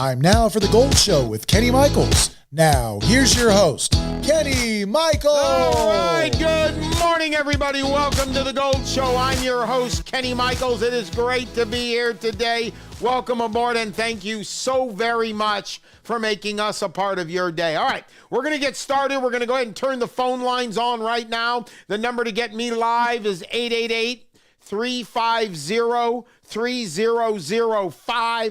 Time now for the Gold Show with Kenny Michaels. Now, here's your host, Kenny Michaels. All right, good morning, everybody. Welcome to the Gold Show. I'm your host, Kenny Michaels. It is great to be here today. Welcome aboard, and thank you so very much for making us a part of your day. All right, we're going to get started. We're going to go ahead and turn the phone lines on right now. The number to get me live is 888-350-3005.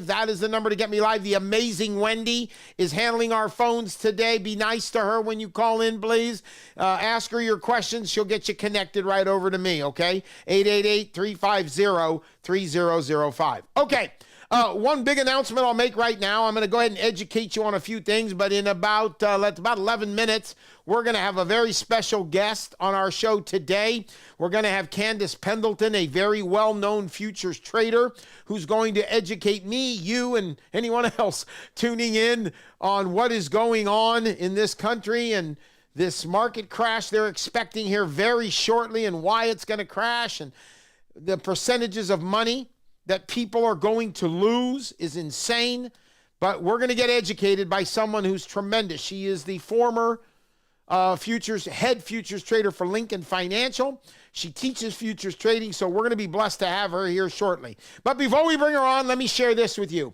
That is the number to get me live. The amazing Wendy is handling our phones today. Be nice to her when you call in, please. Ask her your questions. She'll get you connected right over to me, okay? 888-350-3005. Okay. One big announcement I'll make right now. I'm going to go ahead and educate you on a few things, but in about 11 minutes, we're going to have a very special guest on our show today. We're going to have Candace Pendleton, a very well-known futures trader, who's going to educate me, you, and anyone else tuning in on what is going on in this country and this market crash they're expecting here very shortly, and why it's going to crash, and the percentages of money that people are going to lose is insane. But we're going to get educated by someone who's tremendous. She is the former head futures trader for Lincoln Financial. She teaches futures trading, so we're going to be blessed to have her here shortly. But before we bring her on, let me share this with you.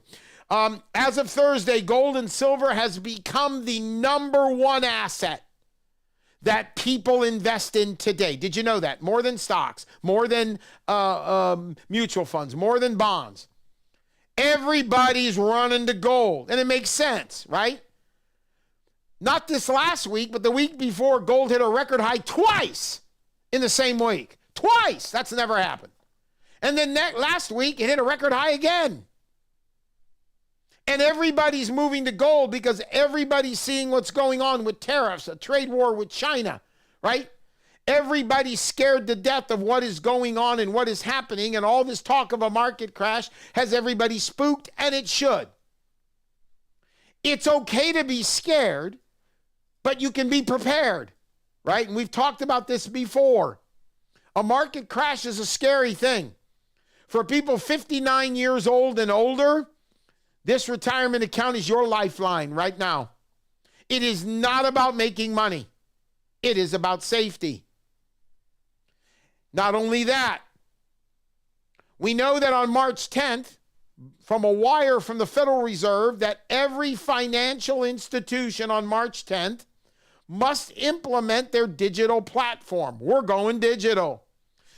As of Thursday, gold and silver has become the number one asset that people invest in today. Did you know that? More than stocks, more than mutual funds, more than bonds. Everybody's running to gold, and it makes sense, right? Not this last week, but the week before, gold hit a record high twice in the same week. Twice! That's never happened. And then last week, it hit a record high again. And everybody's moving to gold because everybody's seeing what's going on with tariffs, a trade war with China, right? Everybody's scared to death of what is going on and what is happening, and all this talk of a market crash has everybody spooked, and it should. It's okay to be scared, but you can be prepared, right? And we've talked about this before. A market crash is a scary thing. For people 59 years old and older, this retirement account is your lifeline right now. It is not about making money. It is about safety. Not only that, we know that on March 10th, from a wire from the Federal Reserve, that every financial institution on March 10th must implement their digital platform. We're going digital.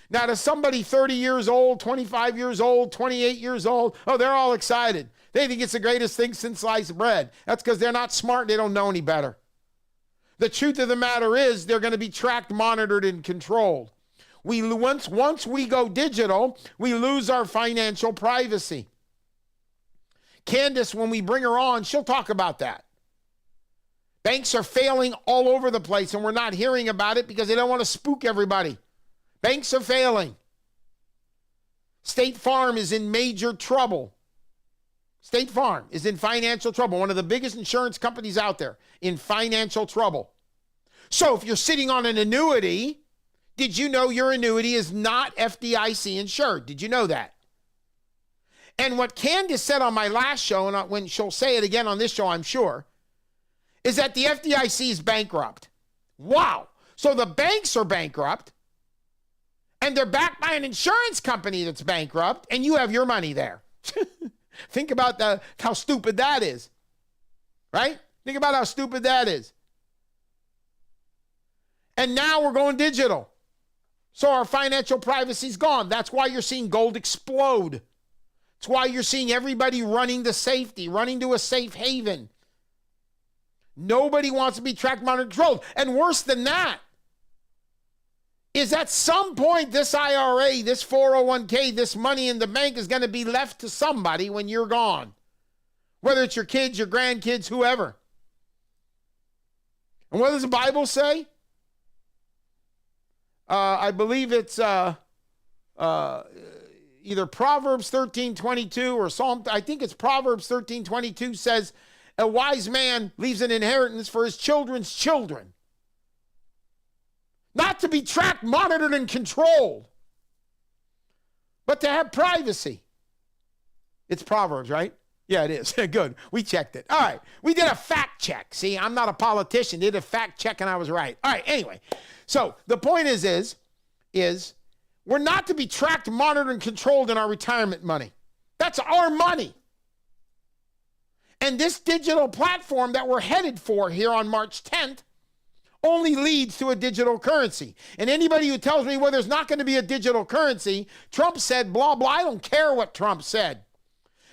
Now, to somebody 30 years old, 25 years old, 28 years old, oh, they're all excited. They think it's the greatest thing since sliced bread. That's because they're not smart. They don't know any better. The truth of the matter is they're going to be tracked, monitored, and controlled. Once we go digital, we lose our financial privacy. Candace, when we bring her on, she'll talk about that. Banks are failing all over the place, and we're not hearing about it because they don't want to spook everybody. Banks are failing. State Farm is in major trouble. State Farm is in financial trouble. One of the biggest insurance companies out there in financial trouble. So if you're sitting on an annuity, did you know your annuity is not FDIC insured? Did you know that? And what Candace said on my last show, and when she'll say it again on this show, I'm sure, is that the FDIC is bankrupt. Wow. So the banks are bankrupt, and they're backed by an insurance company that's bankrupt, and you have your money there. Think about how stupid that is, right? Think about how stupid that is. And now we're going digital. So our financial privacy's gone. That's why you're seeing gold explode. It's why you're seeing everybody running to safety, running to a safe haven. Nobody wants to be tracked, monitored, controlled. And worse than that is at some point this IRA, this 401k, this money in the bank is going to be left to somebody when you're gone. Whether it's your kids, your grandkids, whoever. And what does the Bible say? I believe it's either Proverbs 13:22 or Psalm, I think it's Proverbs 13:22 says, a wise man leaves an inheritance for his children's children. Not to be tracked, monitored, and controlled, but to have privacy. It's Proverbs, right? Yeah, it is. Good. We checked it. All right. We did a fact check. See, I'm not a politician. Did a fact check and I was right. All right. Anyway, so the point is we're not to be tracked, monitored, and controlled in our retirement money. That's our money. And this digital platform that we're headed for here on March 10th only leads to a digital currency. And anybody who tells me, well, there's not going to be a digital currency, Trump said, blah, blah, I don't care what Trump said.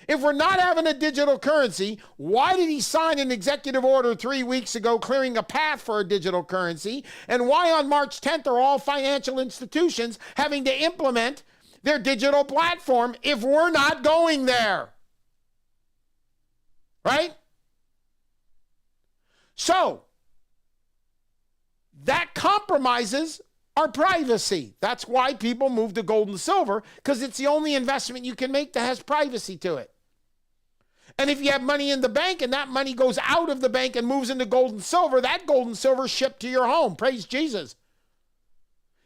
If we're not having a digital currency, why did he sign an executive order 3 weeks ago clearing a path for a digital currency? And why on March 10th are all financial institutions having to implement their digital platform if we're not going there? Right? So, that compromises our privacy. That's why people move to gold and silver, because it's the only investment you can make that has privacy to it. And if you have money in the bank and that money goes out of the bank and moves into gold and silver, that gold and silver is shipped to your home. Praise Jesus.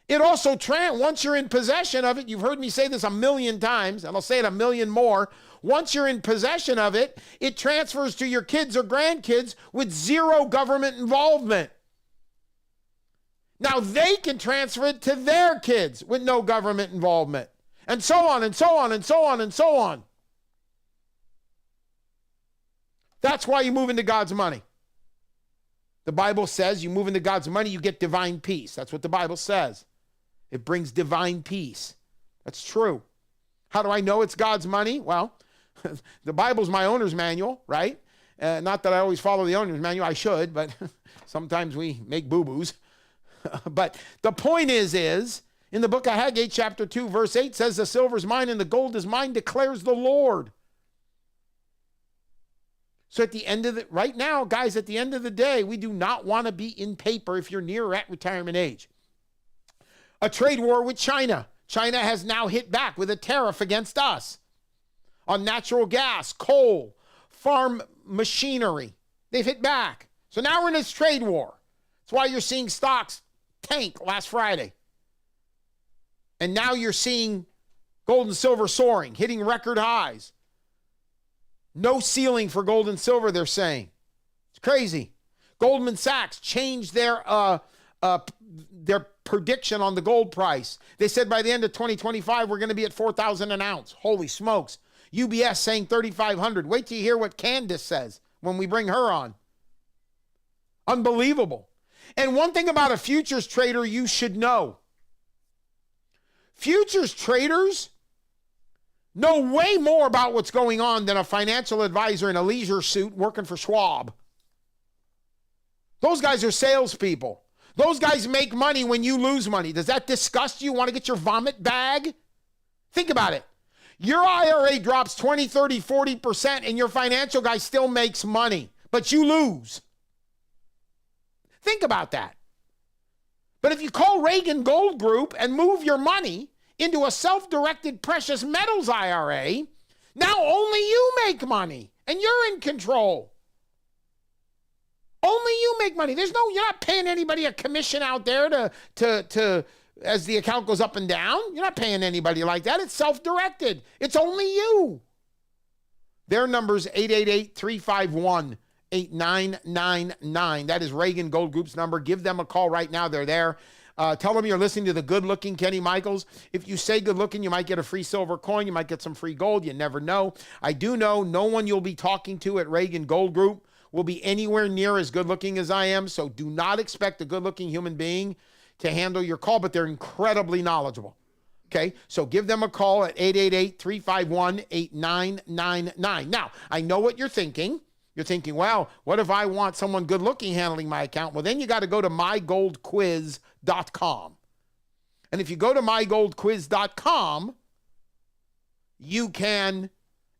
It also, once you're in possession of it, you've heard me say this a million times, and I'll say it a million more. Once you're in possession of it, it transfers to your kids or grandkids with zero government involvement. Now they can transfer it to their kids with no government involvement. And so on and so on and so on and so on. That's why you move into God's money. The Bible says you move into God's money, you get divine peace. That's what the Bible says. It brings divine peace. That's true. How do I know it's God's money? Well, the Bible's my owner's manual, right? Not that I always follow the owner's manual. I should, but sometimes we make boo-boos. But the point is in the book of Haggai, chapter 2, verse 8 says, the silver is mine and the gold is mine, declares the Lord. So at the end of right now, guys, at the end of the day, we do not want to be in paper if you're near or at retirement age. A trade war with China. China has now hit back with a tariff against us on natural gas, coal, farm machinery. They've hit back. So now we're in this trade war. That's why you're seeing stocks tank last Friday. And now you're seeing gold and silver soaring, hitting record highs. No ceiling for gold and silver, they're saying. It's crazy. Goldman Sachs changed their prediction on the gold price. They said by the end of 2025, we're going to be at 4,000 an ounce. Holy smokes. UBS saying 3,500. Wait till you hear what Candace says when we bring her on. Unbelievable. And one thing about a futures trader you should know. Futures traders know way more about what's going on than a financial advisor in a leisure suit working for Schwab. Those guys are salespeople. Those guys make money when you lose money. Does that disgust you? Want to get your vomit bag? Think about it. Your IRA drops 20, 30, 40%, and your financial guy still makes money, but you lose. Think about that. But if you call Reagan Gold Group and move your money into a self-directed precious metals IRA, now only you make money and you're in control. Only you make money. You're not paying anybody a commission out there to as the account goes up and down. You're not paying anybody like that. It's self-directed. It's only you. Their number's 888-351-8999. That is Reagan Gold Group's number. Give them a call right now. They're there. Tell them you're listening to the good-looking Kenny Michaels. If you say good-looking, you might get a free silver coin. You might get some free gold. You never know. I do know no one you'll be talking to at Reagan Gold Group will be anywhere near as good-looking as I am, so do not expect a good-looking human being to handle your call, but they're incredibly knowledgeable. Okay, so give them a call at 888-351-8999. Now, I know what you're thinking. You're thinking, well, what if I want someone good-looking handling my account? Well, then you got to go to mygoldquiz.com. And if you go to mygoldquiz.com, you can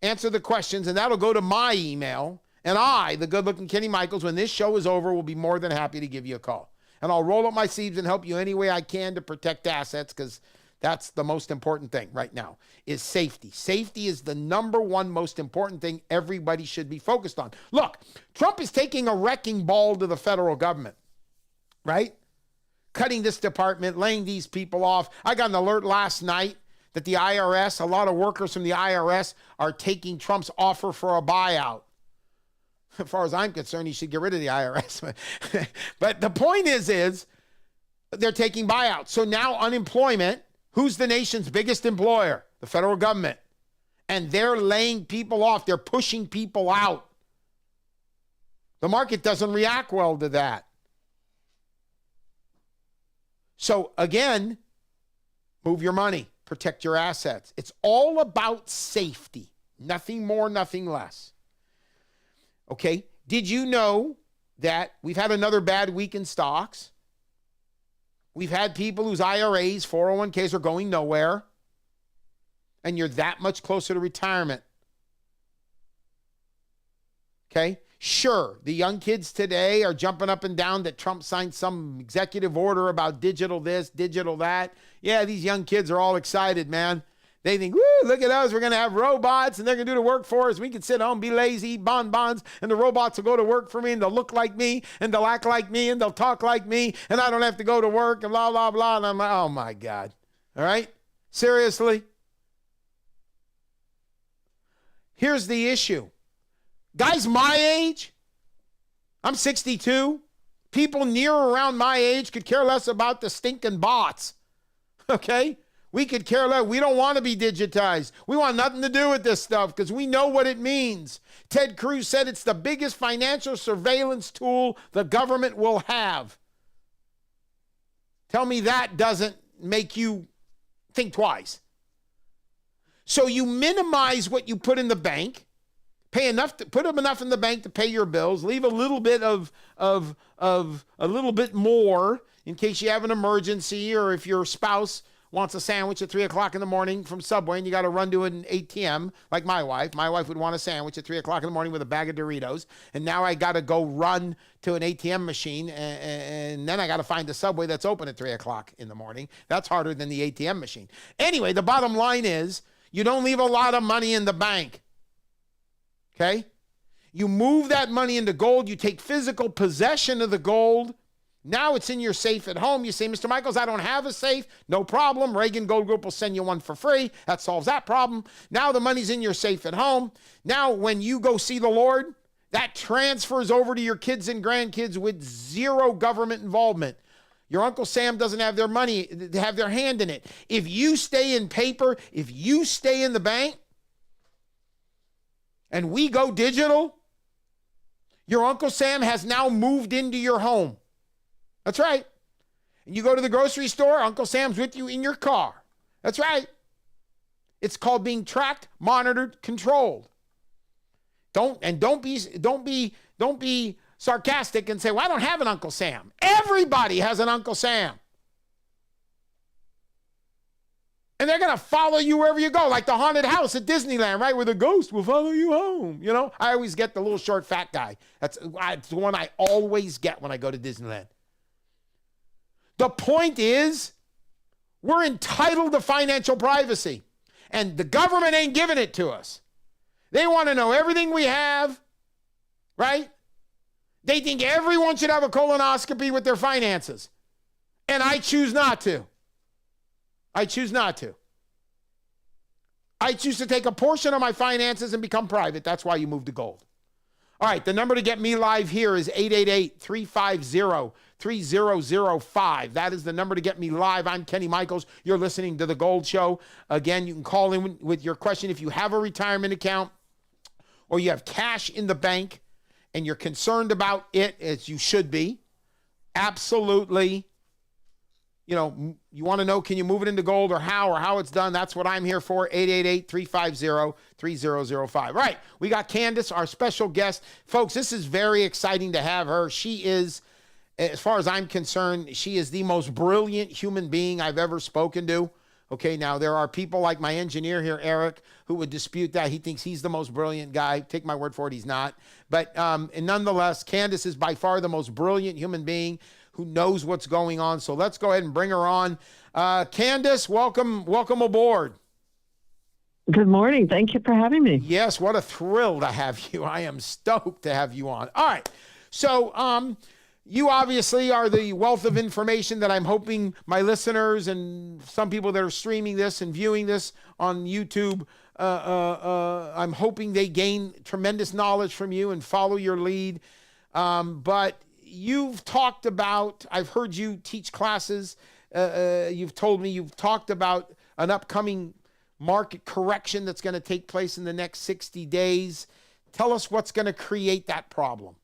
answer the questions, and that'll go to my email. And I, the good-looking Kenny Michaels, when this show is over, will be more than happy to give you a call. And I'll roll up my sleeves and help you any way I can to protect assets, because that's the most important thing right now, is safety. Safety is the number one most important thing everybody should be focused on. Look, Trump is taking a wrecking ball to the federal government, right? Cutting this department, laying these people off. I got an alert last night that the IRS, a lot of workers from the IRS are taking Trump's offer for a buyout. As far as I'm concerned, he should get rid of the IRS. But the point is they're taking buyouts. So now unemployment, who's the nation's biggest employer? The federal government. And they're laying people off. They're pushing people out. The market doesn't react well to that. So again, move your money, protect your assets. It's all about safety. Nothing more, nothing less. Okay, did you know that we've had another bad week in stocks? We've had people whose IRAs, 401ks are going nowhere, and you're that much closer to retirement. Okay, sure, the young kids today are jumping up and down that Trump signed some executive order about digital this, digital that. Yeah, these young kids are all excited, man. They think, woo, look at us. We're going to have robots and they're going to do the work for us. We can sit home, be lazy, eat bonbons, and the robots will go to work for me and they'll look like me and they'll act like me and they'll talk like me and I don't have to go to work and blah, blah, blah. And I'm like, oh my God. All right? Seriously? Here's the issue. Guys my age, I'm 62. People near or around my age could care less about the stinking bots. Okay? We could care less. We don't want to be digitized. We want nothing to do with this stuff because we know what it means. Ted Cruz said it's the biggest financial surveillance tool the government will have. Tell me that doesn't make you think twice. So you minimize what you put in the bank, pay enough to put enough in the bank to pay your bills, leave a little bit of a little bit more in case you have an emergency or if your spouse wants a sandwich at 3 o'clock in the morning from Subway and you got to run to an ATM like my wife. My wife would want a sandwich at 3 o'clock in the morning with a bag of Doritos. And now I got to go run to an ATM machine and then I got to find a Subway that's open at 3 o'clock in the morning. That's harder than the ATM machine. Anyway, the bottom line is you don't leave a lot of money in the bank. Okay? You move that money into gold. You take physical possession of the gold. Now it's in your safe at home. You say, Mr. Michaels, I don't have a safe. No problem. Reagan Gold Group will send you one for free. That solves that problem. Now the money's in your safe at home. Now when you go see the Lord, that transfers over to your kids and grandkids with zero government involvement. Your Uncle Sam doesn't have their money, have their hand in it. If you stay in paper, if you stay in the bank, and we go digital, your Uncle Sam has now moved into your home. That's right. And you go to the grocery store, Uncle Sam's with you in your car. That's right. It's called being tracked, monitored, controlled. Don't be sarcastic and say, well, I don't have an Uncle Sam. Everybody has an Uncle Sam. And they're going to follow you wherever you go, like the haunted house at Disneyland, right? Where the ghost will follow you home. You know, I always get the little short fat guy. That's the one I always get when I go to Disneyland. The point is, we're entitled to financial privacy, and the government ain't giving it to us. They want to know everything we have, right? They think everyone should have a colonoscopy with their finances, and I choose not to. I choose not to. I choose to take a portion of my finances and become private. That's why you move to gold. All right, the number to get me live here is 888-350-3005. That is the number to get me live. I'm Kenny Michaels. You're listening to The Gold Show. Again, you can call in with your question if you have a retirement account or you have cash in the bank and you're concerned about it, as you should be. Absolutely. You know, you want to know, can you move it into gold or how it's done? That's what I'm here for. 888-350-3005. Right. We got Candace, our special guest. Folks, this is very exciting to have her. She is, as far as I'm concerned, she is the most brilliant human being I've ever spoken to. Okay, now there are people like my engineer here, Eric, who would dispute that. He thinks he's the most brilliant guy. Take my word for it, he's not. But and nonetheless, Candace is by far the most brilliant human being who knows what's going on. So let's go ahead and bring her on. Candace, welcome aboard. Good morning. Thank you for having me. Yes, what a thrill to have you. I am stoked to have you on. All right. So You obviously are the wealth of information that I'm hoping my listeners and some people that are streaming this and viewing this on YouTube, I'm hoping they gain tremendous knowledge from you and follow your lead. But you've talked about, I've heard you teach classes. You've told me you've talked about an upcoming market correction that's going to take place in the next 60 days. Tell us what's going to create that problem.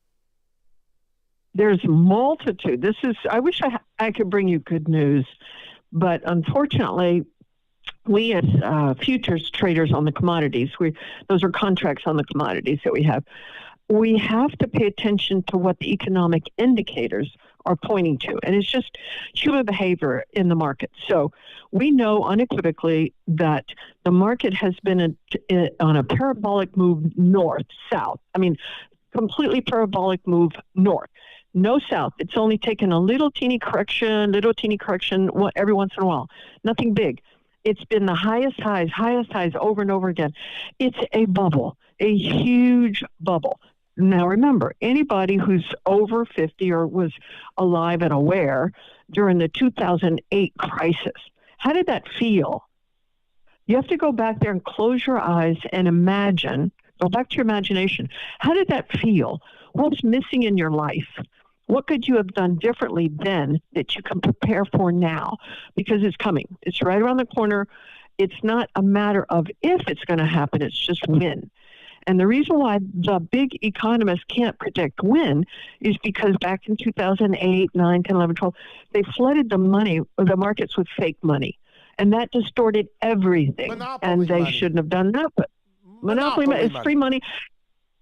There's multitude. I wish I could bring you good news, but unfortunately, we as futures traders on the commodities, those are contracts on the commodities that we have to pay attention to what the economic indicators are pointing to. And it's just human behavior in the market. So we know unequivocally that the market has been on a parabolic move north-south. I mean, completely parabolic move north. No south. It's only taken a little teeny correction every once in a while. Nothing big. It's been the highest highs over and over again. It's a bubble, a huge bubble. Now remember, anybody who's over 50 or was alive and aware during the 2008 crisis, how did that feel? You have to go back there and close your eyes and imagine, go back to your imagination. How did that feel? What's missing in your life? What could you have done differently then that you can prepare for now? Because it's coming. It's right around the corner. It's not a matter of if it's going to happen. It's just when. And the reason why the big economists can't predict when is because back in 2008, 9, 10, 11, 12, they flooded the markets with fake money. And that distorted everything. Monopoly and they money. shouldn't have done that. But monopoly money is free money.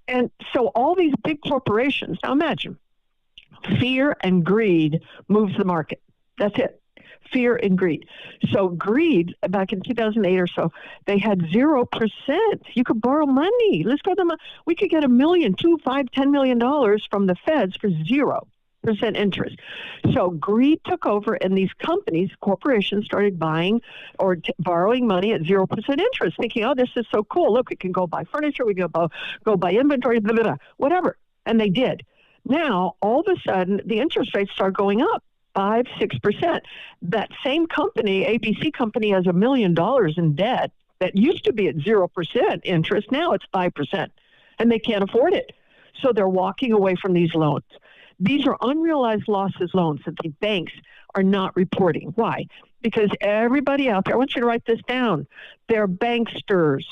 And so all these big corporations, now imagine, fear and greed moves the market. That's it. Fear and greed. So greed, back in 2008 or so, they had 0%. You could borrow money. Let's go to them. We could get $1 million, $2, $5, $10 million from the feds for 0% interest. So greed took over, and these companies, corporations, started buying or borrowing money at 0% interest, thinking, oh, this is so cool. Look, we can go buy furniture. We can go buy inventory, blah, blah, blah, whatever. And they did. Now, all of a sudden, the interest rates start going up, 5%, 6%. That same company, ABC company, has $1 million in debt that used to be at 0% interest. Now it's 5%, and they can't afford it. So they're walking away from these loans. These are unrealized losses loans that the banks are not reporting. Why? Because everybody out there, I want you to write this down, they're banksters.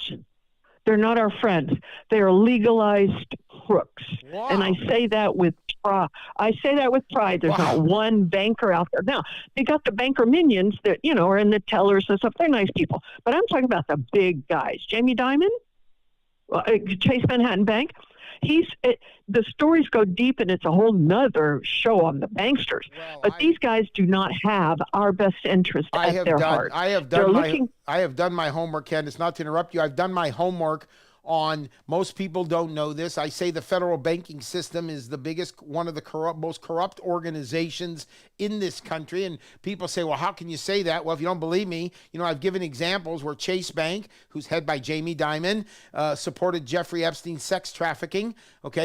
They're not our friends. They are legalized crooks. Wow. And I say that with pride. There's not one banker out there. Now, they got the banker minions that, are in the tellers and stuff. They're nice people. But I'm talking about the big guys. Jamie Dimon, Chase Manhattan Bank. The stories go deep, and it's a whole nother show on the banksters. Well, these guys do not have our best interest at their heart. I have done my homework, Candace, not to interrupt you. I've done my homework on, most people don't know this. I say the federal banking system is the biggest, one of the most corrupt organizations in this country. And people say, well, how can you say that? Well, if you don't believe me, I've given examples where Chase Bank, who's head by Jamie Dimon, supported Jeffrey Epstein's sex trafficking,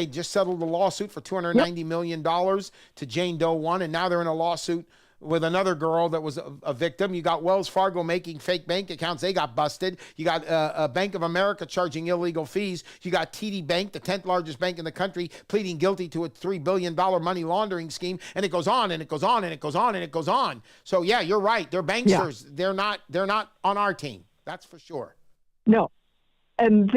just settled a lawsuit for $290 million to Jane Doe 1. And now they're in a lawsuit with another girl that was a victim. You got Wells Fargo making fake bank accounts. They got busted. You got Bank of America charging illegal fees. You got TD Bank, the 10th largest bank in the country, pleading guilty to a $3 billion money laundering scheme. And it goes on, and it goes on, and it goes on, and it goes on. So, yeah, you're right. They're banksters. Yeah. They're not on our team. That's for sure. No. And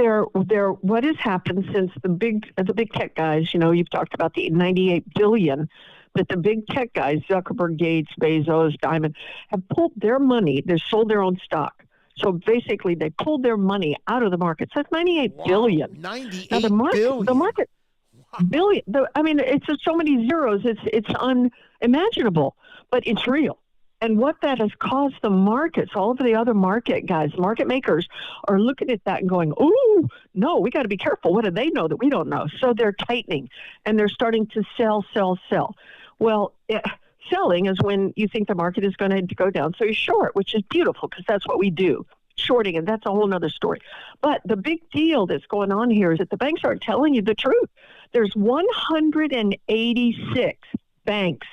what has happened since the big tech guys, you've talked about the $98 billion, but the big tech guys, Zuckerberg, Gates, Bezos, Diamond, have pulled their money. They've sold their own stock. So basically, they pulled their money out of the market. So that's $98 billion. $98 billion. The market, billion. It's just so many zeros. It's unimaginable, but it's real. And what that has caused the markets, all of the other market guys, market makers, are looking at that and going, "Ooh, no, we got to be careful. What do they know that we don't know?" So they're tightening, and they're starting to sell. Well, selling is when you think the market is going to go down. So you short, which is beautiful because that's what we do, shorting, and that's a whole other story. But the big deal that's going on here is that the banks aren't telling you the truth. There's 186 banks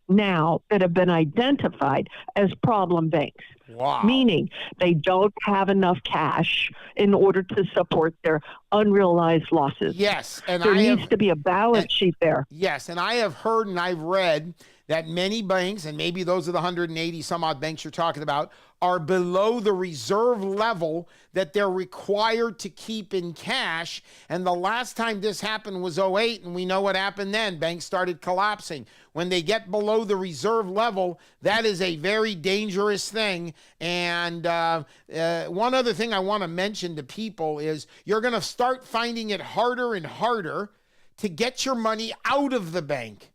now that have been identified as problem banks. Wow. Meaning they don't have enough cash in order to support their unrealized losses. Yes. And there needs to be a balance sheet there. Yes. And I have heard and I've read that many banks, and maybe those are the 180 some odd banks you're talking about, are below the reserve level that they're required to keep in cash. And the last time this happened was 2008, and we know what happened then. Banks started collapsing. When they get below the reserve level, that is a very dangerous thing. And one other thing I want to mention to people is you're going to start finding it harder and harder to get your money out of the bank.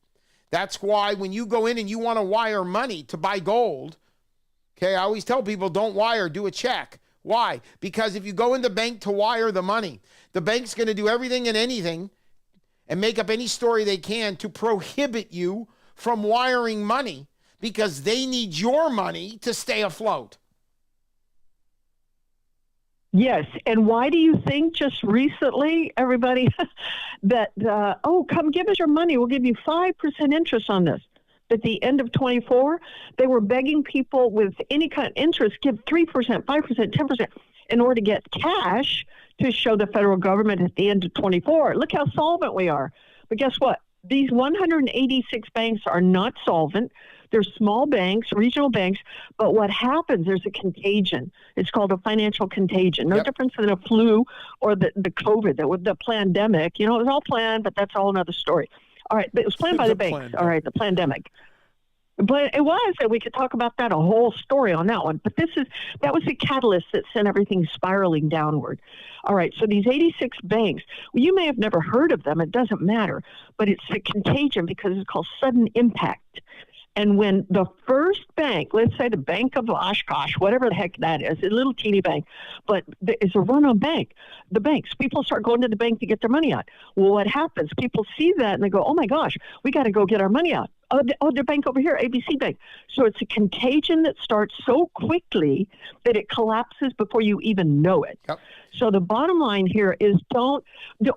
That's why when you go in and you want to wire money to buy gold, okay, I always tell people don't wire, do a check. Why? Because if you go in the bank to wire the money, the bank's going to do everything and anything and make up any story they can to prohibit you from wiring money because they need your money to stay afloat. Yes. And why do you think just recently, everybody, that, come give us your money. We'll give you 5% interest on this. At the end of 24, they were begging people with any kind of interest, give 3%, 5%, 10% in order to get cash to show the federal government at the end of 24. Look how solvent we are. But guess what? These 186 banks are not solvent. They're small banks, regional banks, but what happens, there's a contagion. It's called a financial contagion. No difference than a flu or the COVID, the pandemic. You know, it was all planned, but that's all another story. All right, but it was planned by the banks. All right, the pandemic. But it was, and we could talk about that, a whole story on that one. But that was the catalyst that sent everything spiraling downward. All right, so these 86 banks, well, you may have never heard of them. It doesn't matter. But it's the contagion because it's called sudden impact. And when the first bank, let's say the Bank of Oshkosh, whatever the heck that is, a little teeny bank, but it's a run-on bank. The banks, people start going to the bank to get their money out. Well, what happens? People see that and they go, oh my gosh, we got to go get our money out. Oh, the bank over here, ABC Bank. So it's a contagion that starts so quickly that it collapses before you even know it. Yep. So the bottom line here is all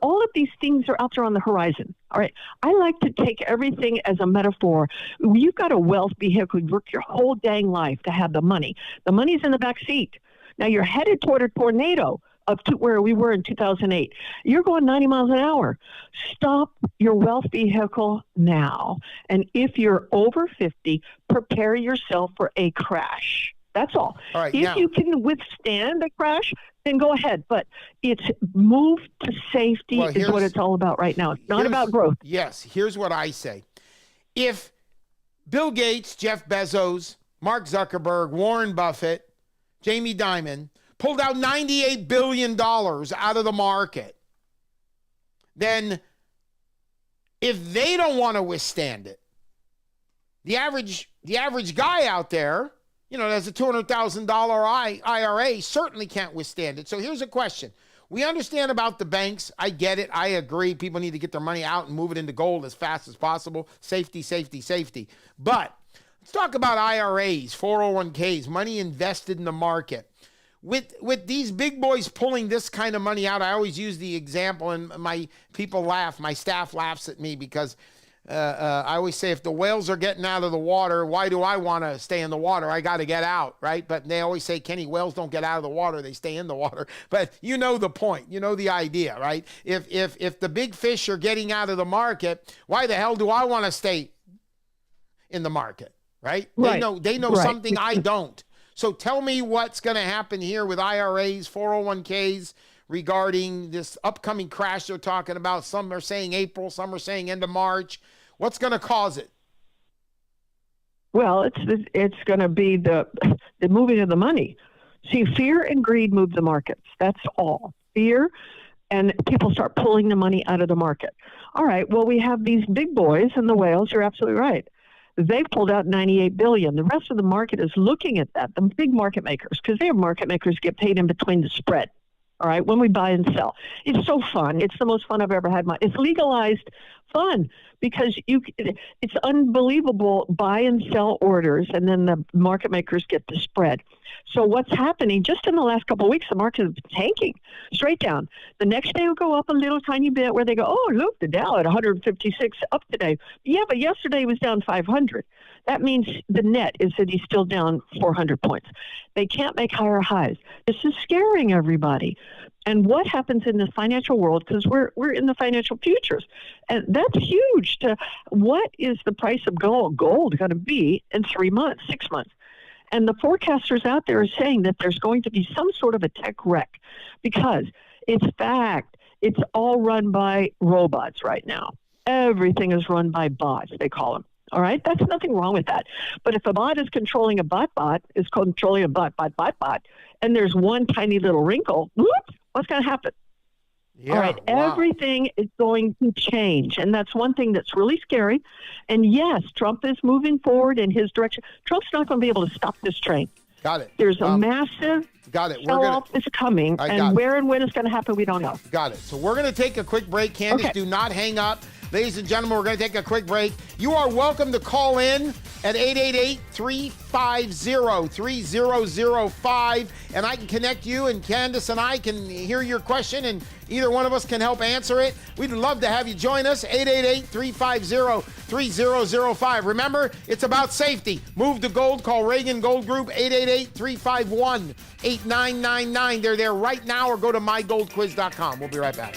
of these things are out there on the horizon. All right. I like to take everything as a metaphor. You've got a wealth vehicle. You work your whole dang life to have the money. The money's in the back seat. Now you're headed toward a tornado to where we were in 2008. You're going 90 miles an hour. Stop your wealth vehicle now. And if you're over 50, prepare yourself for a crash. That's all. All right, if you can withstand a crash, then go ahead. But it's move to safety is what it's all about right now. It's not about growth. Yes. Here's what I say. If Bill Gates, Jeff Bezos, Mark Zuckerberg, Warren Buffett, Jamie Dimon pulled out $98 billion out of the market, then if they don't want to withstand it, the average guy out there, you know, that's a $200,000 IRA certainly can't withstand it. So here's a question. We understand about the banks. I get it. I agree. People need to get their money out and move it into gold as fast as possible. Safety, safety, safety. But let's talk about IRAs, 401ks, money invested in the market. With these big boys pulling this kind of money out, I always use the example, and my people laugh. My staff laughs at me because I always say, if the whales are getting out of the water, why do I want to stay in the water? I got to get out, right? But they always say, Kenny, whales don't get out of the water. They stay in the water. But you know the point. You know the idea, right? If the big fish are getting out of the market, why the hell do I want to stay in the market, right? They know something I don't. So tell me what's going to happen here with IRAs, 401ks regarding this upcoming crash they're talking about. Some are saying April, some are saying end of March. What's going to cause it? Well, it's going to be the moving of the money. See, fear and greed move the markets. That's all. Fear, and people start pulling the money out of the market. All right, well, we have these big boys and the whales. You're absolutely right. They've pulled out $98 billion. The rest of the market is looking at that, the big market makers, because they have market makers get paid in between the spread, all right, when we buy and sell. It's so fun. It's the most fun I've ever had. It's legalized fun because it's unbelievable buy and sell orders, and then the market makers get the spread. So what's happening just in the last couple of weeks, the market is tanking straight down. The next day will go up a little tiny bit where they go, oh, look, the Dow at 156 up today. Yeah, but yesterday was down 500. That means the net is that he's still down 400 points. They can't make higher highs. This is scaring everybody. And what happens in the financial world, because we're in the financial futures, and that's huge. What is the price of gold going to be in 3 months, 6 months? And the forecasters out there are saying that there's going to be some sort of a tech wreck because it's fact. It's all run by robots right now. Everything is run by bots, they call them. All right? That's nothing wrong with that. But if a bot is controlling a bot, is controlling a bot, and there's one tiny little wrinkle, whoops, what's going to happen? Yeah, all right, wow. Everything is going to change, and that's one thing that's really scary. And yes, Trump is moving forward in his direction. Trump's not going to be able to stop this train. Got it. There's a massive Got it. sell-off is coming, and where and when it's going to happen, we don't know. Got it. So we're going to take a quick break. Candace, Okay. do not hang up. Ladies and gentlemen, we're going to take a quick break. You are welcome to call in at 888-350-3005, and I can connect you, and Candace and I can hear your question, and either one of us can help answer it. We'd love to have you join us, 888-350-3005. Remember, it's about safety. Move to gold. Call Reagan Gold Group, 888-351-8999. They're there right now, or go to mygoldquiz.com. We'll be right back.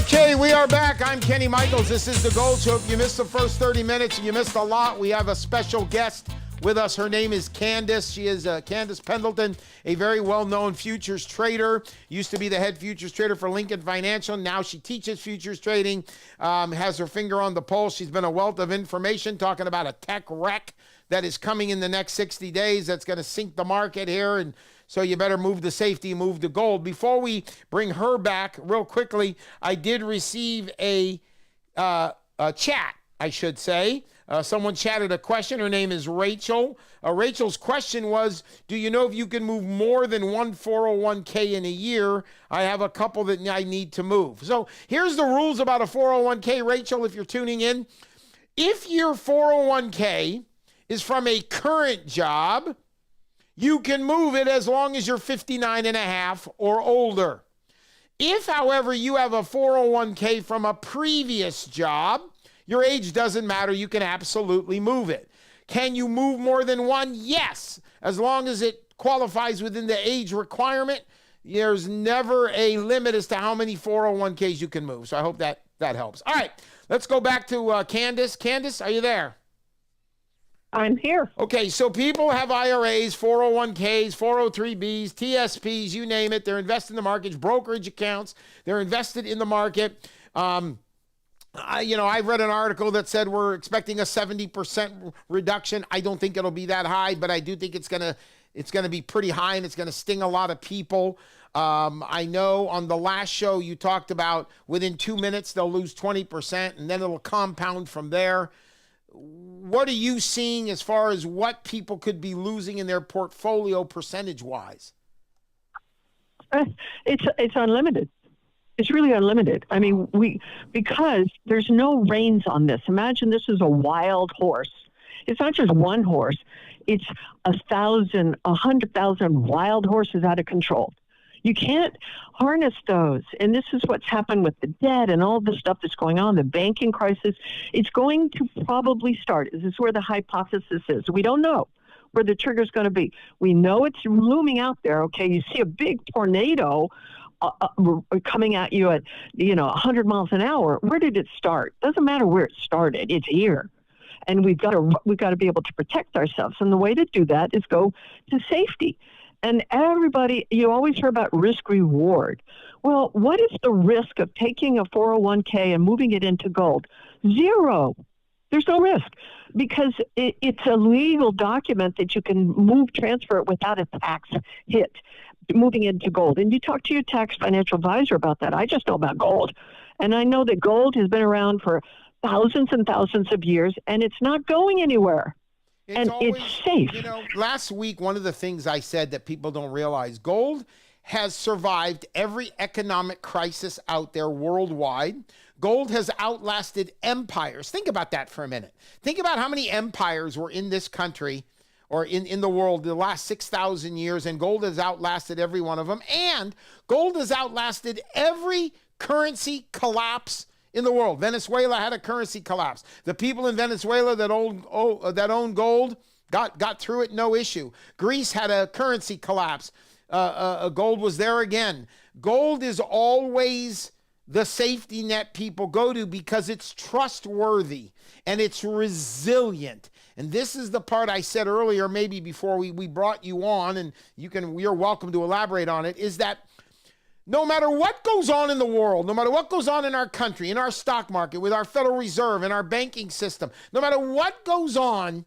Okay, we are back. I'm Kenny Michaels. This is The Gold Show. If you missed the first 30 minutes, you missed a lot. We have a special guest with us. Her name is Candace. She is Candace Pendleton, a very well-known futures trader. Used to be the head futures trader for Lincoln Financial. Now she teaches futures trading, has her finger on the pulse. She's been a wealth of information talking about a tech wreck that is coming in the next 60 days that's going to sink the market here. And so you better move to safety, move to gold. Before we bring her back, real quickly, I did receive a chat, I should say. Someone chatted a question. Her name is Rachel. Rachel's question was, do you know if you can move more than one 401k in a year? I have a couple that I need to move. So here's the rules about a 401k, Rachel, if you're tuning in. If your 401k is from a current job, you can move it as long as you're 59 and a half or older. If, however, you have a 401k from a previous job, your age doesn't matter. You can absolutely move it. Can you move more than one? Yes, as long as it qualifies within the age requirement. There's never a limit as to how many 401ks you can move. So I hope that helps. All right, let's go back to Candace. Candace, are you there? I'm here. Okay, so people have IRAs, 401ks, 403bs, TSPs, you name it. They're invested in the markets, brokerage accounts. They're invested in the market. I've read an article that said we're expecting a 70% reduction. I don't think it'll be that high, but I do think it's gonna be pretty high, and it's gonna sting a lot of people. I know on the last show you talked about within 2 minutes they'll lose 20%, and then it'll compound from there. What are you seeing as far as what people could be losing in their portfolio percentage-wise? It's unlimited. It's really unlimited. I mean, because there's no reins on this. Imagine this is a wild horse. It's not just one horse. It's 1,000, 100,000 wild horses out of control. You can't harness those. And this is what's happened with the debt and all the stuff that's going on, the banking crisis. It's going to probably start. This is where the hypothesis is. We don't know where the trigger's going to be. We know it's looming out there. Okay, you see a big tornado coming at you at 100 miles an hour. Where did it start? Doesn't matter where it started. It's here. And we've got to be able to protect ourselves. And the way to do that is go to safety. And everybody, you always hear about risk reward. Well, what is the risk of taking a 401k and moving it into gold? Zero. There's no risk because it's a legal document that you can transfer it without a tax hit, moving into gold. And you talk to your tax financial advisor about that. I just know about gold. And I know that gold has been around for thousands and thousands of years, and it's not going anywhere. It's safe. Last week, one of the things I said that people don't realize, gold has survived every economic crisis out there worldwide. Gold has outlasted empires. Think about that for a minute. Think about how many empires were in this country or in the world the last 6,000 years, and gold has outlasted every one of them. And gold has outlasted every currency collapse in the world. Venezuela had a currency collapse. The people in Venezuela that own gold got through it, no issue. Greece had a currency collapse. Gold was there again. Gold is always the safety net people go to because it's trustworthy and it's resilient. And this is the part I said earlier, maybe before we brought you on, and you're welcome to elaborate on it, is that no matter what goes on in the world, no matter what goes on in our country, in our stock market, with our Federal Reserve, in our banking system, no matter what goes on,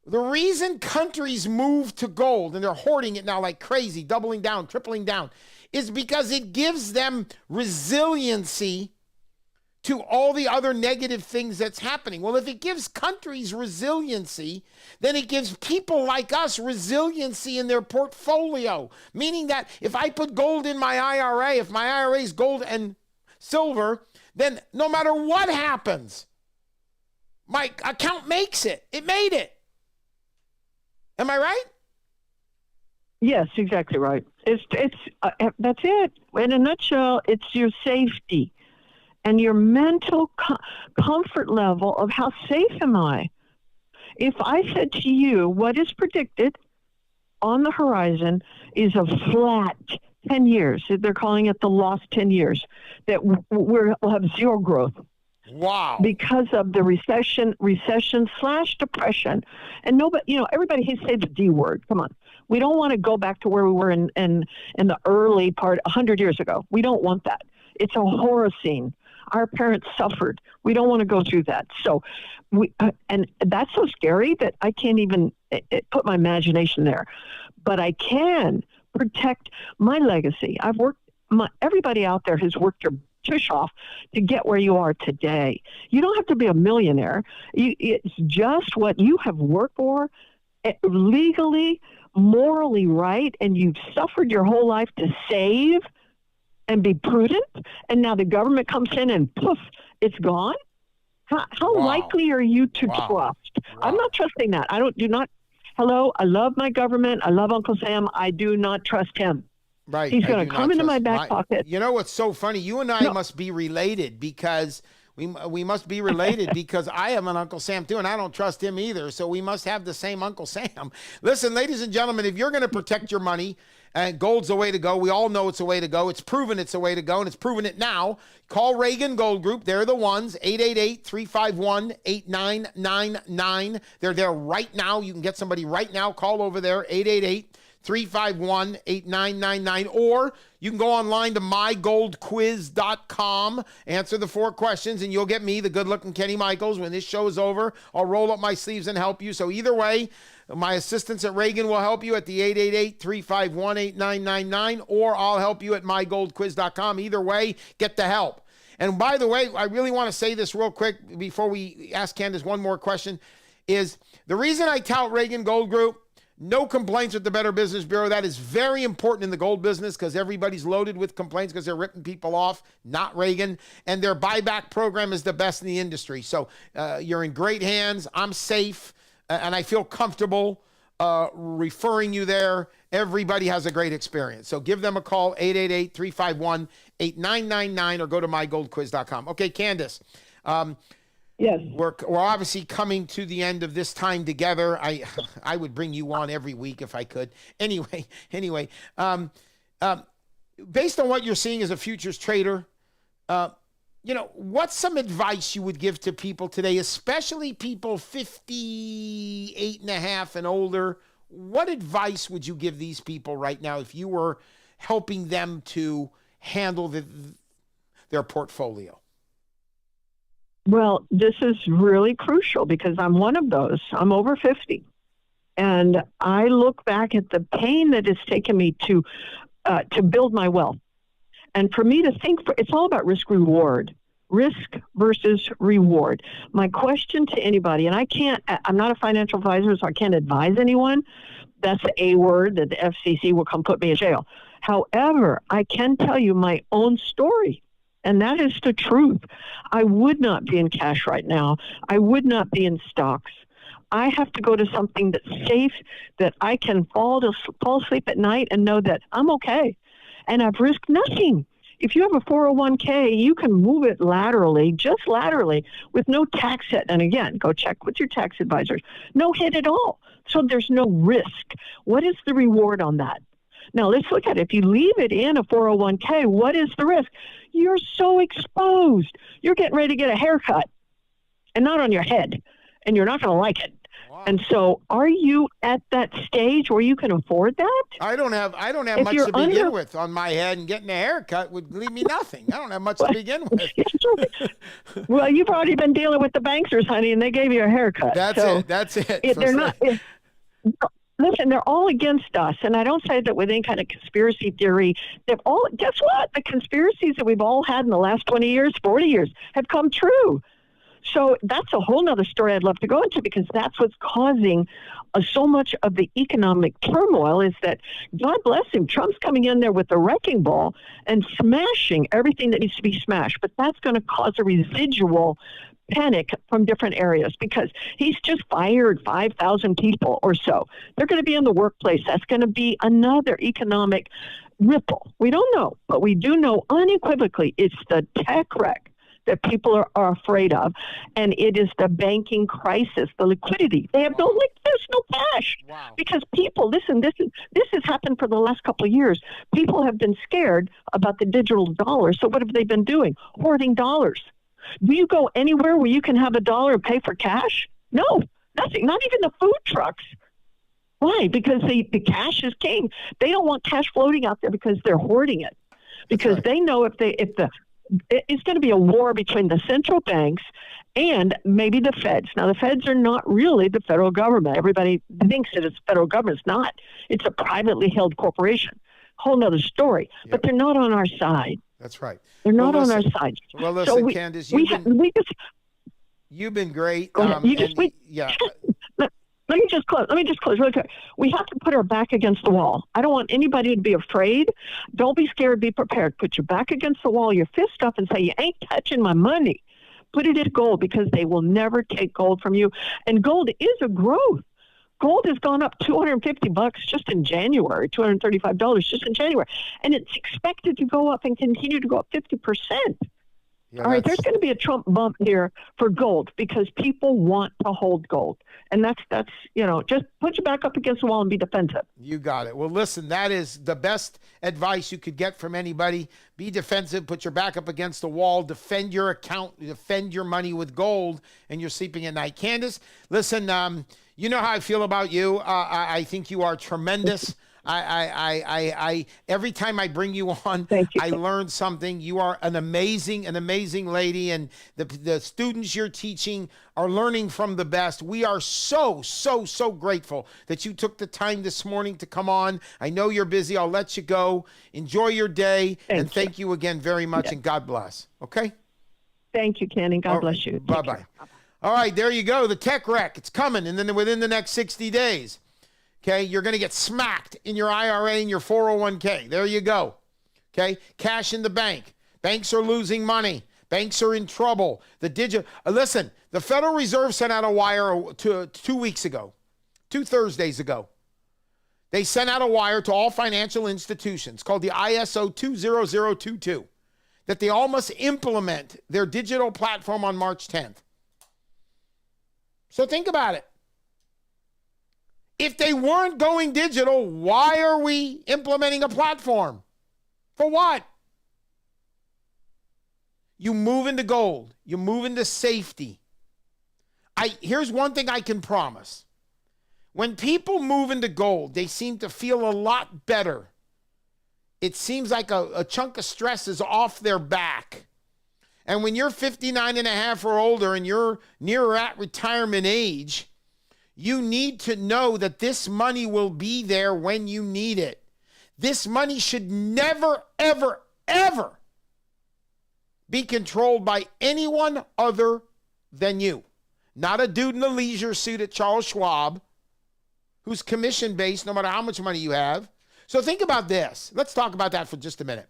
the reason countries move to gold, and they're hoarding it now like crazy, doubling down, tripling down, is because it gives them resiliency to all the other negative things that's happening. Well, if it gives countries resiliency, then it gives people like us resiliency in their portfolio. Meaning that if I put gold in my IRA, if my IRA is gold and silver, then no matter what happens, my account makes it. It made it. Am I right? Yes, exactly right. It's that's it. In a nutshell, it's your safety and your mental comfort level of how safe am I? If I said to you, what is predicted on the horizon is a flat 10 years. They're calling it the lost 10 years, that we'll have zero growth. Wow. Because of the recession/depression. And nobody, everybody hates to say the D word. Come on. We don't want to go back to where we were in the early part, 100 years ago. We don't want that. It's a horror scene. Our parents suffered. We don't want to go through that. So, and that's so scary that I can't even put my imagination there. But I can protect my legacy. Everybody out there has worked their tush off to get where you are today. You don't have to be a millionaire. It's just what you have worked for, legally, morally right, and you've suffered your whole life to save and be prudent, and now the government comes in and poof, it's gone? How likely are you to trust? Wow. I'm not trusting that. Hello, I love my government. I love Uncle Sam. I do not trust him. Right. He's going to come into my back pocket. You know what's so funny? You and I must be related, because we must be related because I have an Uncle Sam too, and I don't trust him either. So we must have the same Uncle Sam. Listen, ladies and gentlemen, if you're going to protect your money, gold's the way to go. We all know it's the way to go. It's proven it's the way to go, and it's proven it now. Call Reagan Gold Group. They're the ones, 888-351-8999. They're there right now. You can get somebody right now. Call over there, 888-351-8999, or you can go online to mygoldquiz.com, answer the 4 questions, and you'll get me, the good-looking Kenny Michaels. When this show is over, I'll roll up my sleeves and help you. So either way, my assistants at Reagan will help you at the 888-351-8999, or I'll help you at mygoldquiz.com. Either way, get the help. And by the way, I really want to say this real quick before we ask Candace one more question, is the reason I tout Reagan Gold Group, no complaints with the Better Business Bureau. That is very important in the gold business because everybody's loaded with complaints because they're ripping people off, not Reagan. And their buyback program is the best in the industry. So you're in great hands. I'm safe, and I feel comfortable referring you there. Everybody has a great experience. So give them a call, 888-351-8999, or go to mygoldquiz.com. Okay, Candace. Yes. We're obviously coming to the end of this time together. I would bring you on every week if I could. Anyway, based on what you're seeing as a futures trader, what's some advice you would give to people today, especially people 58 and a half and older? What advice would you give these people right now if you were helping them to handle their portfolio? Well, this is really crucial because I'm one of those. I'm over 50. And I look back at the pain that it's taken me to build my wealth. And for me to think, it's all about risk versus reward. My question to anybody, and I'm not a financial advisor, so I can't advise anyone. That's the A word that the FCC will come put me in jail. However, I can tell you my own story. And that is the truth. I would not be in cash right now. I would not be in stocks. I have to go to something that's safe, that I can fall asleep at night and know that I'm okay. And I've risked nothing. If you have a 401k, you can move it just laterally, with no tax hit. And again, go check with your tax advisors. No hit at all. So there's no risk. What is the reward on that? Now, let's look at it. If you leave it in a 401k, what is the risk? You're so exposed. You're getting ready to get a haircut, and not on your head, and you're not going to like it. Wow. And so are you at that stage where you can afford that? I don't have much to begin with on my head, and getting a haircut would leave me nothing. I don't have much to begin with. Well, you've already been dealing with the banksters, honey, and they gave you a haircut. That's it. Listen, they're all against us, and I don't say that with any kind of conspiracy theory. Guess what? The conspiracies that we've all had in the last 20 years, 40 years have come true. So that's a whole nother story I'd love to go into, because that's what's causing so much of the economic turmoil, is that, God bless him, Trump's coming in there with the wrecking ball and smashing everything that needs to be smashed. But that's going to cause a residual panic from different areas, because he's just fired 5,000 people or so. They're going to be in the workplace. That's going to be another economic ripple. We don't know, but we do know unequivocally it's the tech wreck that people are afraid of, and it is the banking crisis, the liquidity. They have there's no cash. Wow. Because people, listen, this has happened for the last couple of years. People have been scared about the digital dollar. So what have they been doing? Hoarding dollars. Do you go anywhere where you can have a dollar and pay for cash? No, nothing. Not even the food trucks. Why? Because the cash is king. They don't want cash floating out there because they're hoarding it. Because they know it's going to be a war between the central banks and maybe the feds. Now, the feds are not really the federal government. Everybody thinks that it's the federal government. It's not. It's a privately held corporation. Whole nother story. Yep. But they're not on our side. That's right. They're not on our side. Well, listen, so Candace, you've been great. Let me just close really quick. We have to put our back against the wall. I don't want anybody to be afraid. Don't be scared. Be prepared. Put your back against the wall, your fist up, and say, you ain't touching my money. Put it in gold, because they will never take gold from you. And gold is a growth. Gold has gone up $250 just in January, $235 just in January. And it's expected to go up and continue to go up 50%. Yeah, all right, there's going to be a Trump bump here for gold because people want to hold gold. And that's just put your back up against the wall and be defensive. You got it. Well, listen, that is the best advice you could get from anybody. Be defensive, put your back up against the wall, defend your account, defend your money with gold, and you're sleeping at night. Candace, listen, you know how I feel about you. I think you are tremendous. I every time I bring you on, I learn something. You are an amazing lady, and the students you're teaching are learning from the best. We are so grateful that you took the time this morning to come on. I know you're busy. I'll let you go. Enjoy your day, and thank you again very much, and God bless. Okay? Thank you, Kenny. God bless you. Bye-bye. All right, there you go. The tech wreck. It's coming, and then within the next 60 days. Okay, you're going to get smacked in your IRA and your 401k. There you go. Okay, cash in the bank. Banks are losing money. Banks are in trouble. Listen, the Federal Reserve sent out a wire 2 weeks ago, 2 Thursdays ago. They sent out a wire to all financial institutions called the ISO 20022 that they all must implement their digital platform on March 10th. So think about it. If they weren't going digital, why are we implementing a platform? For what? You move into gold. You move into safety. Here's one thing I can promise. When people move into gold, they seem to feel a lot better. It seems like a chunk of stress is off their back. And when you're 59 and a half or older and you're near at retirement age, you need to know that this money will be there when you need it. This money should never, ever, ever be controlled by anyone other than you. Not a dude in a leisure suit at Charles Schwab who's commission-based no matter how much money you have. So think about this. Let's talk about that for just a minute.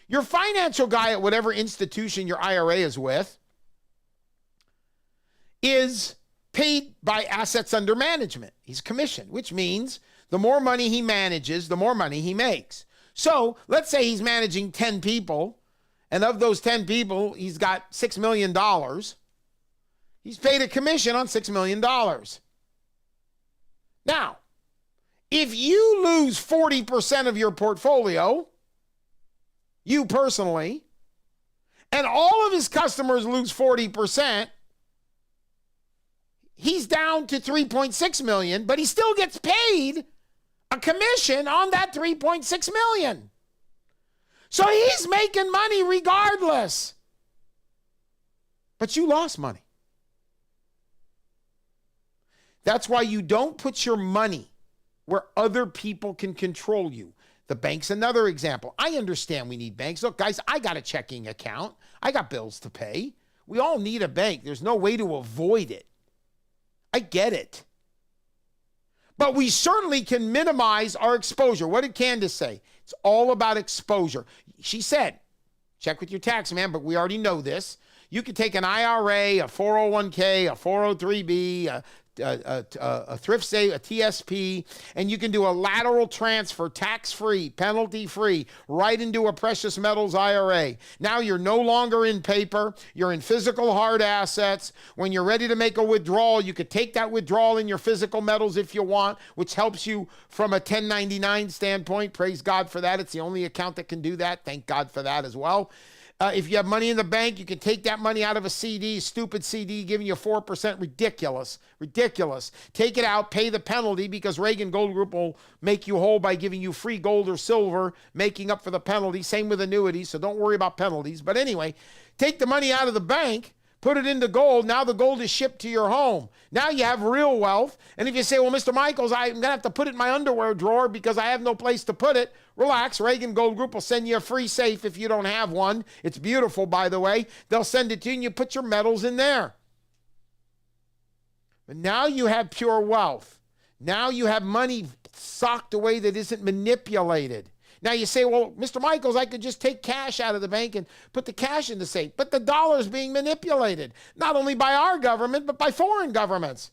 Your financial guy at whatever institution your IRA is with is paid by assets under management. He's commissioned, which means the more money he manages, the more money he makes. So let's say he's managing 10 people, and of those 10 people, he's got $6 million. He's paid a commission on $6 million. Now, if you lose 40% of your portfolio, you personally, and all of his customers lose 40%, he's down to $3.6 million, but he still gets paid a commission on that $3.6 million. So he's making money regardless. But you lost money. That's why you don't put your money where other people can control you. The bank's another example. I understand we need banks. Look, guys, I got a checking account. I got bills to pay. We all need a bank. There's no way to avoid it. I get it. But we certainly can minimize our exposure. What did Candace say? It's all about exposure. She said, check with your tax man, but we already know this. You could take an IRA, a 401k, a 403b, a a thrift save, a TSP, and you can do a lateral transfer, tax-free, penalty-free, right into a precious metals IRA. Now you're no longer in paper. You're in physical hard assets. When you're ready to make a withdrawal, you could take that withdrawal in your physical metals if you want, which helps you from a 1099 standpoint. Praise God for that. It's the only account that can do that. Thank God for that as well. If you have money in the bank, you can take that money out of a CD, stupid CD, giving you 4%. Ridiculous. Ridiculous. Take it out, pay the penalty, because Reagan Gold Group will make you whole by giving you free gold or silver, making up for the penalty. Same with annuities, so don't worry about penalties. But anyway, take the money out of the bank, put it into gold. Now the gold is shipped to your home. Now you have real wealth. And if you say, well, Mr. Michaels, I'm going to have to put it in my underwear drawer because I have no place to put it, relax. Reagan Gold Group will send you a free safe if you don't have one. It's beautiful, by the way. They'll send it to you and you put your metals in there. But now you have pure wealth. Now you have money socked away that isn't manipulated. Now you say, well, Mr. Michaels, I could just take cash out of the bank and put the cash in the safe. But the dollar is being manipulated, not only by our government, but by foreign governments.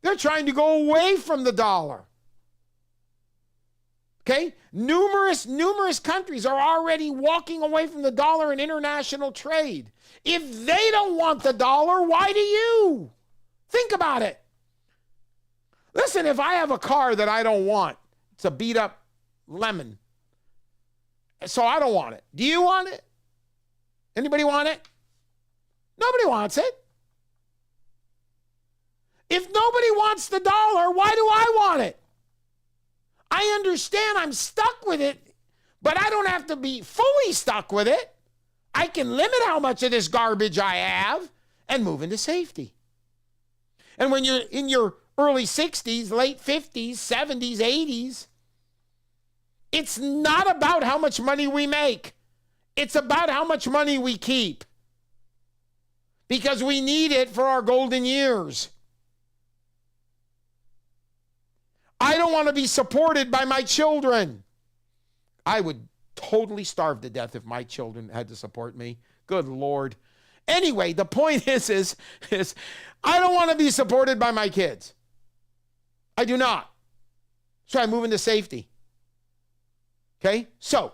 They're trying to go away from the dollar. Okay? Numerous countries are already walking away from the dollar in international trade. If they don't want the dollar, why do you? Think about it. Listen, if I have a car that I don't want, it's a beat up lemon. So I don't want it. Do you want it? Anybody want it? Nobody wants it. If nobody wants the dollar, why do I want it? I understand I'm stuck with it, but I don't have to be fully stuck with it. I can limit how much of this garbage I have and move into safety. And when you're in your early 60s, late 50s, 70s, 80s, it's not about how much money we make. It's about how much money we keep. Because we need it for our golden years. I don't want to be supported by my children. I would totally starve to death if my children had to support me. Good Lord. Anyway, the point is I don't want to be supported by my kids. I do not. So I move into safety. Okay, so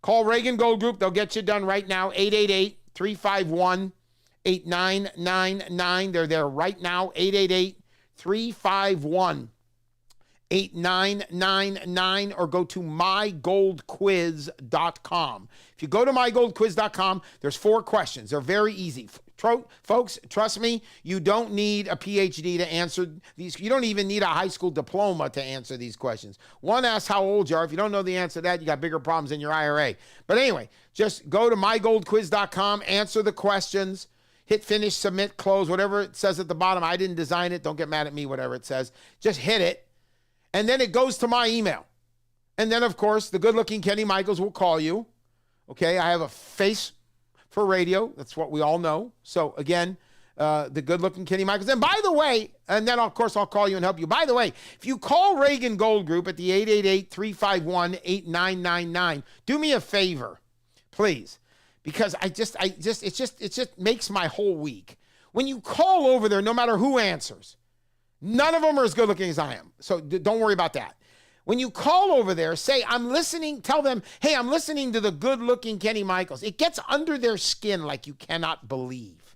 call Reagan Gold Group. They'll get you done right now. 888-351-8999. They're there right now. 888-351-8999, or go to mygoldquiz.com. If you go to mygoldquiz.com, there's 4 questions. They're very easy. Folks, trust me, you don't need a PhD to answer these. You don't even need a high school diploma to answer these questions. One asks how old you are. If you don't know the answer to that, you got bigger problems in your IRA. But anyway, just go to mygoldquiz.com, answer the questions, hit finish, submit, close, whatever it says at the bottom. I didn't design it. Don't get mad at me, whatever it says. Just hit it. And then it goes to my email. And then, of course, the good-looking Kenny Michaels will call you. Okay, I have a face for radio. That's what we all know. So, again, the good-looking Kenny Michaels. And by the way, and then, of course, I'll call you and help you. By the way, if you call Reagan Gold Group at the 888-351-8999, do me a favor, please, because it just makes my whole week. When you call over there, no matter who answers, none of them are as good looking as I am. So don't worry about that. When you call over there, say, I'm listening, tell them, hey, I'm listening to the good looking Kenny Michaels. It gets under their skin like you cannot believe,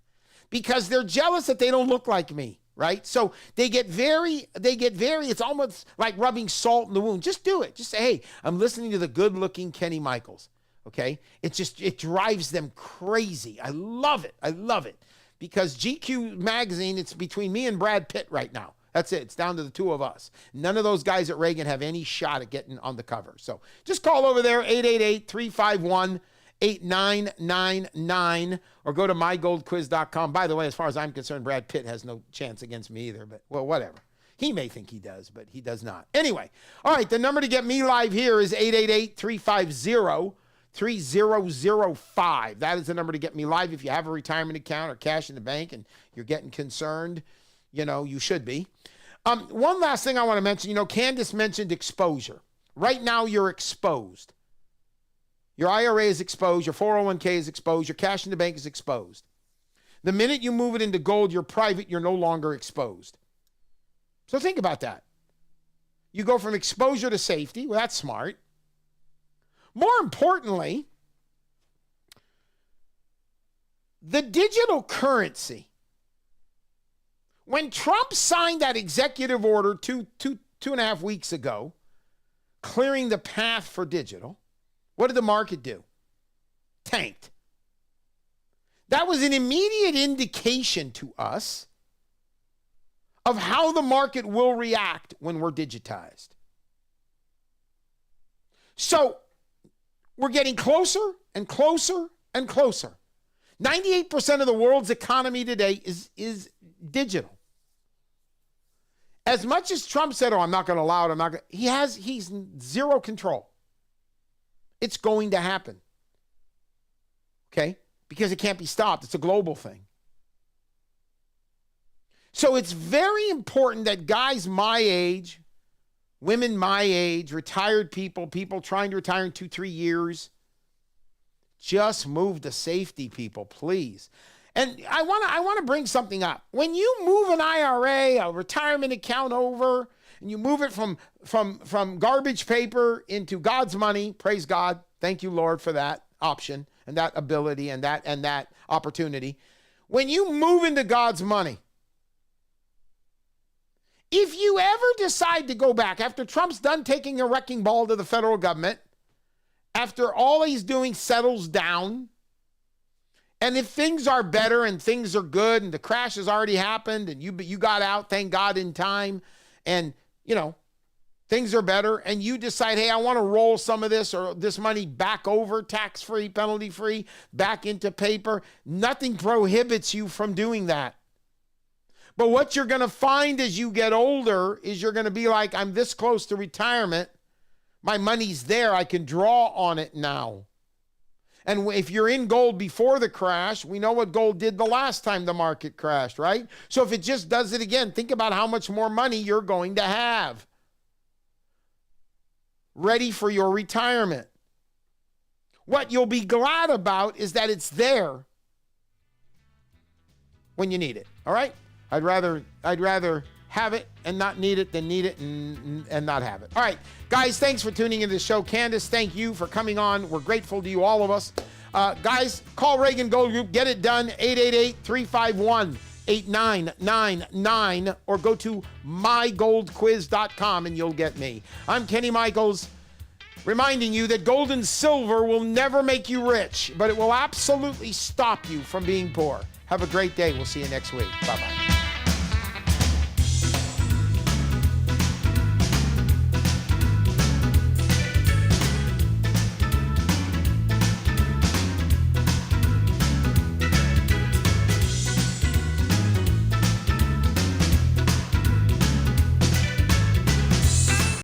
because they're jealous that they don't look like me, right? So they get very, it's almost like rubbing salt in the wound. Just do it. Just say, hey, I'm listening to the good looking Kenny Michaels. Okay. It drives them crazy. I love it. Because GQ magazine, it's between me and Brad Pitt right now. That's it. It's down to the 2 of us. None of those guys at Reagan have any shot at getting on the cover. So just call over there, 888-351-8999, or go to mygoldquiz.com. By the way, as far as I'm concerned, Brad Pitt has no chance against me either, but well, whatever. He may think he does, but he does not. Anyway, all right, the number to get me live here is 888-350-3005. That is the number to get me live. If you have a retirement account or cash in the bank and you're getting concerned, you should be. One last thing I want to mention, Candace mentioned exposure. Right now, you're exposed. Your IRA is exposed. Your 401k is exposed. Your cash in the bank is exposed. The minute you move it into gold, you're private. You're no longer exposed. So think about that. You go from exposure to safety. Well, that's smart. More importantly, the digital currency. When Trump signed that executive order two and a half weeks ago, clearing the path for digital, what did the market do? Tanked. That was an immediate indication to us of how the market will react when we're digitized. So we're getting closer and closer and closer. 98% of the world's economy today is digital. As much as Trump said, I'm not going to allow it, he's zero control. It's going to happen. Okay? Because it can't be stopped. It's a global thing. So it's very important that guys my age, women my age, retired people trying to retire in 2-3 years, just move to safety, people, please. And I want to bring something up. When you move an IRA, a retirement account over, and you move it from garbage paper into God's money, praise God, thank you, Lord, for that option and that ability and that opportunity. When you move into God's money, if you ever decide to go back, after Trump's done taking a wrecking ball to the federal government, after all he's doing settles down, and if things are better and things are good and the crash has already happened and you got out, thank God, in time, and, things are better, and you decide, hey, I want to roll some of this or this money back over, tax-free, penalty-free, back into paper, nothing prohibits you from doing that. But what you're going to find as you get older is you're going to be like, I'm this close to retirement. My money's there. I can draw on it now. And if you're in gold before the crash, we know what gold did the last time the market crashed, right? So if it just does it again, think about how much more money you're going to have ready for your retirement. What you'll be glad about is that it's there when you need it, all right? I'd rather have it and not need it than need it and not have it. All right, guys, thanks for tuning into the show. Candace, thank you for coming on. We're grateful to you, all of us. Guys, call Reagan Gold Group. Get it done, 888-351-8999, or go to mygoldquiz.com and you'll get me. I'm Kenny Michaels, reminding you that gold and silver will never make you rich, but it will absolutely stop you from being poor. Have a great day. We'll see you next week. Bye-bye.